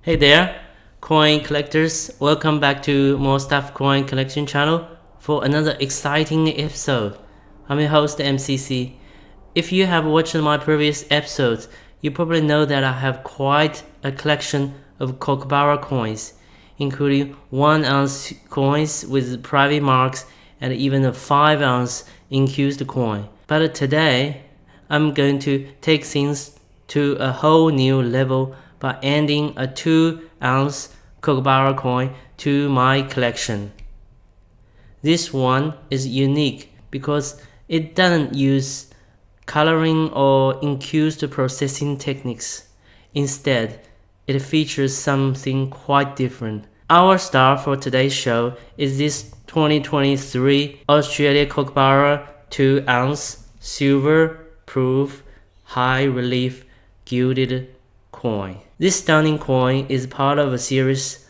Hey there, coin collectors. Welcome back to More Stuff Coin Collection channel for another exciting episode. I'm your host MCC. If you have watched my previous episodes, you probably know that I have quite a collection of Kookaburra coins, including 1-ounce coins with private marks and even a 5-ounce infused coin. But today, I'm going to take things to a whole new level by adding a 2-ounce Kookaburra coin to my collection. This one is unique because it doesn't use coloring or infused processing techniques. Instead, it features something quite different. Our star for today's show is this 2023 Australia Kookaburra 2-ounce silver proof high relief gilded coin. This stunning coin is part of a series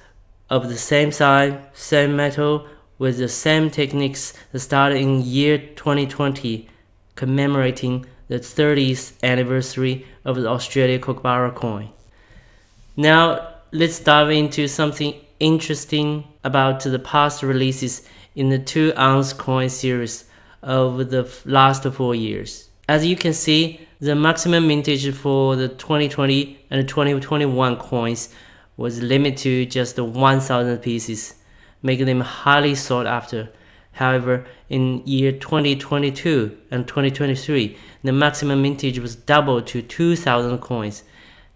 of the same size, same metal, with the same techniques that started in year 2020, commemorating the 30th anniversary of the Australia Kookaburra coin. Now, let's dive into something interesting about the past releases in the 2-ounce coin series over the last 4 years. As you can see, the maximum mintage for the 2020 and 2021 coins was limited to just 1,000 pieces, making them highly sought after. However, in year 2022 and 2023, the maximum mintage was doubled to 2,000 coins,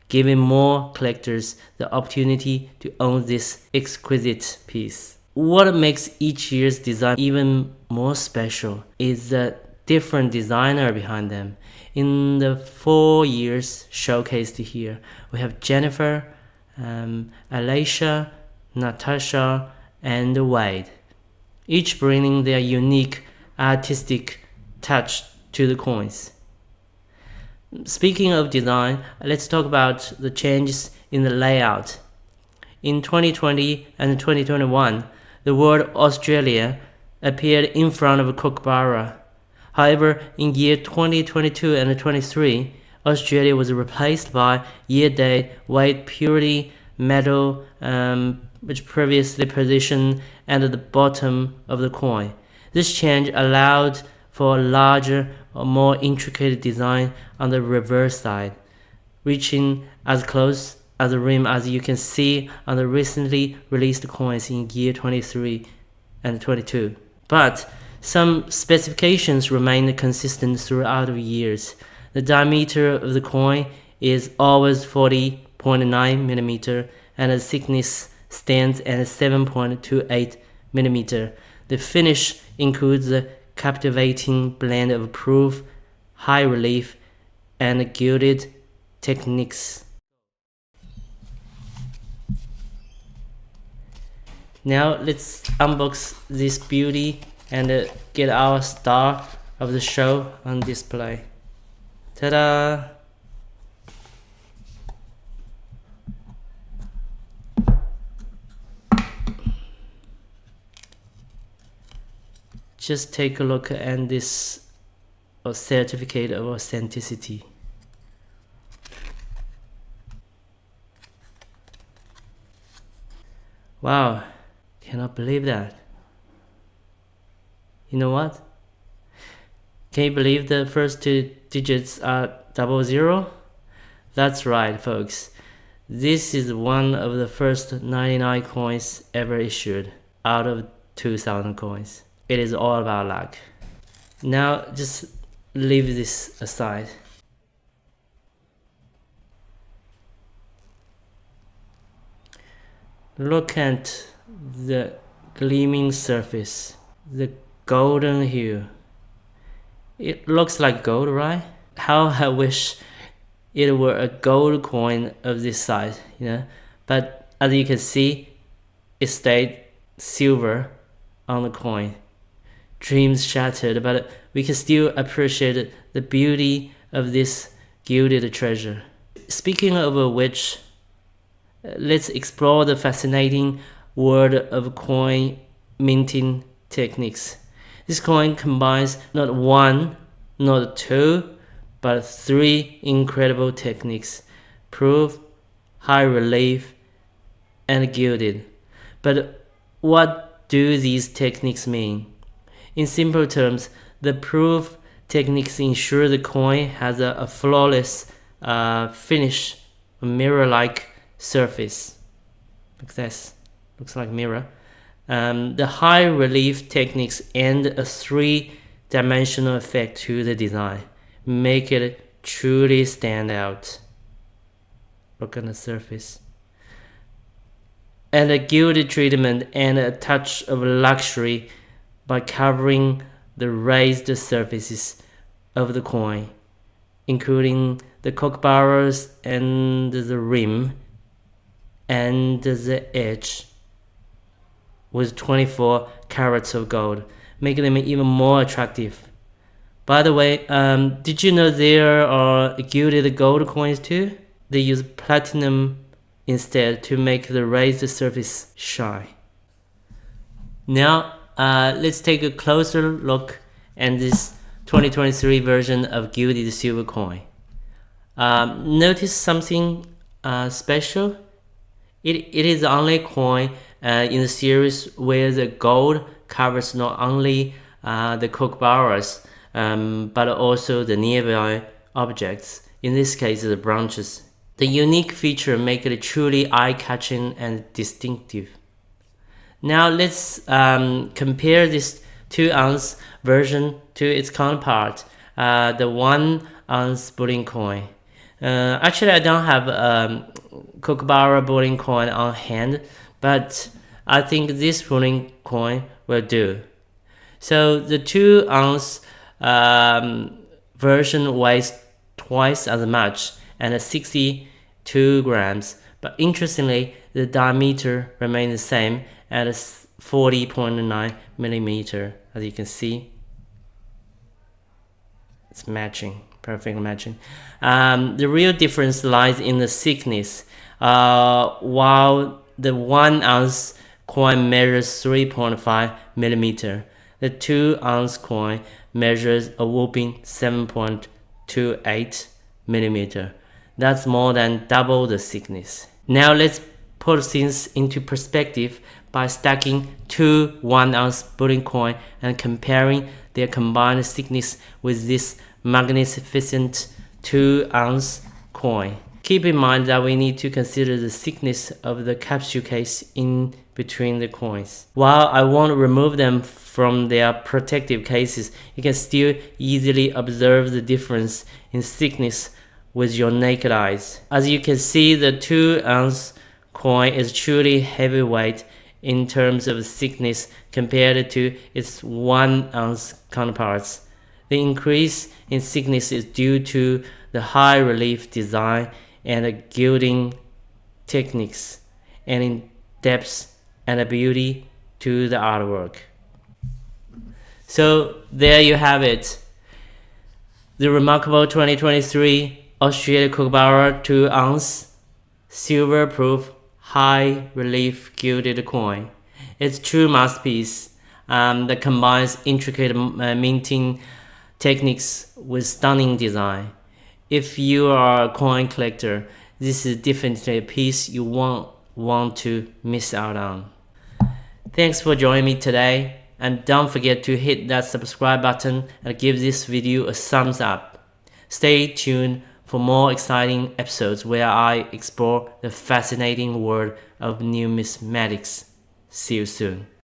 giving more collectors the opportunity to own this exquisite piece. What makes each year's design even more special is the different designer behind them. In the 4 years showcased here, we have Jennifer, Alicia, Natasha, and Wade, each bringing their unique artistic touch to the coins. Speaking of design, let's talk about the changes in the layout. In 2020 and 2021, the word Australia appeared in front of Kookaburra. However, in year 2022 and 2023, Australia was replaced by year date, weight, purity, metal, which previously positioned at the bottom of the coin. This change allowed for a larger or more intricate design on the reverse side, reaching as close as the rim as you can see on the recently released coins in year 23 and 22. But some specifications remain consistent throughout the years. The diameter of the coin is always 40.9 mm and the thickness stands at 7.28 mm. The finish includes a captivating blend of proof, high relief, and gilded techniques. Now let's unbox this beauty and get our star of the show on display. Ta-da! Just take a look at this certificate of authenticity. Wow, cannot believe that. You know what? Can you believe the first 2 digits are 00? That's right, folks. This is one of the first 99 coins ever issued out of 2,000 coins. It is all about luck. Now, just leave this aside. Look at the gleaming surface, the golden hue. It looks like gold, right? How I wish it were a gold coin of this size, But as you can see, it stayed silver on the coin. Dreams shattered, but we can still appreciate the beauty of this gilded treasure. Speaking of which, let's explore the fascinating world of coin minting techniques. This coin combines not 1, not 2, but 3 incredible techniques: proof, high relief, and gilded. But what do these techniques mean? In simple terms, the proof techniques ensure the coin has a flawless finish, a mirror-like surface. Like this, looks like mirror. The high relief techniques add a three-dimensional effect to the design, make it truly stand out. Look at the surface. And a gilded treatment and a touch of luxury by covering the raised surfaces of the coin, including the kookaburras and the rim and the edge, with 24 carats of gold, making them even more attractive. By the way, did you know there are gilded gold coins too? They use platinum instead to make the raised surface shine. Now, let's take a closer look at this 2023 version of gilded silver coin. Notice something special? It is the only coin in the series where the gold covers not only the kookaburras, but also the nearby objects, in this case the branches. The unique feature makes it truly eye-catching and distinctive. Now let's compare this 2-ounce version to its counterpart, the 1-ounce bullion coin. Actually, I don't have kookaburra bullion coin on hand, but I think this bullion coin will do. So the 2-ounce version weighs twice as much and 62 grams, but interestingly, the diameter remains the same at 40.9 millimeter. As you can see, it's matching, perfect matching. The real difference lies in the thickness. While the 1-ounce coin measures 3.5 millimeter, the 2-ounce coin measures a whopping 7.28 millimeter. That's more than double the thickness. Now let's put things into perspective by stacking two 1-ounce bullion coins and comparing their combined thickness with this magnificent 2-ounce coin. Keep in mind that we need to consider the thickness of the capsule case in between the coins. While I won't remove them from their protective cases, you can still easily observe the difference in thickness with your naked eyes. As you can see, the 2-ounce coin is truly heavyweight in terms of thickness compared to its 1-ounce counterparts. The increase in thickness is due to the high relief design and the gilding techniques, and in depth and a beauty to the artwork. So there you have it. The remarkable 2023 Australia Kookaburra 2-ounce silver proof high relief gilded coin. It's a true masterpiece that combines intricate minting techniques with stunning design. If you are a coin collector, this is definitely a piece you won't want to miss out on. Thanks for joining me today, and don't forget to hit that subscribe button and give this video a thumbs up. Stay tuned for more exciting episodes where I explore the fascinating world of numismatics. See you soon.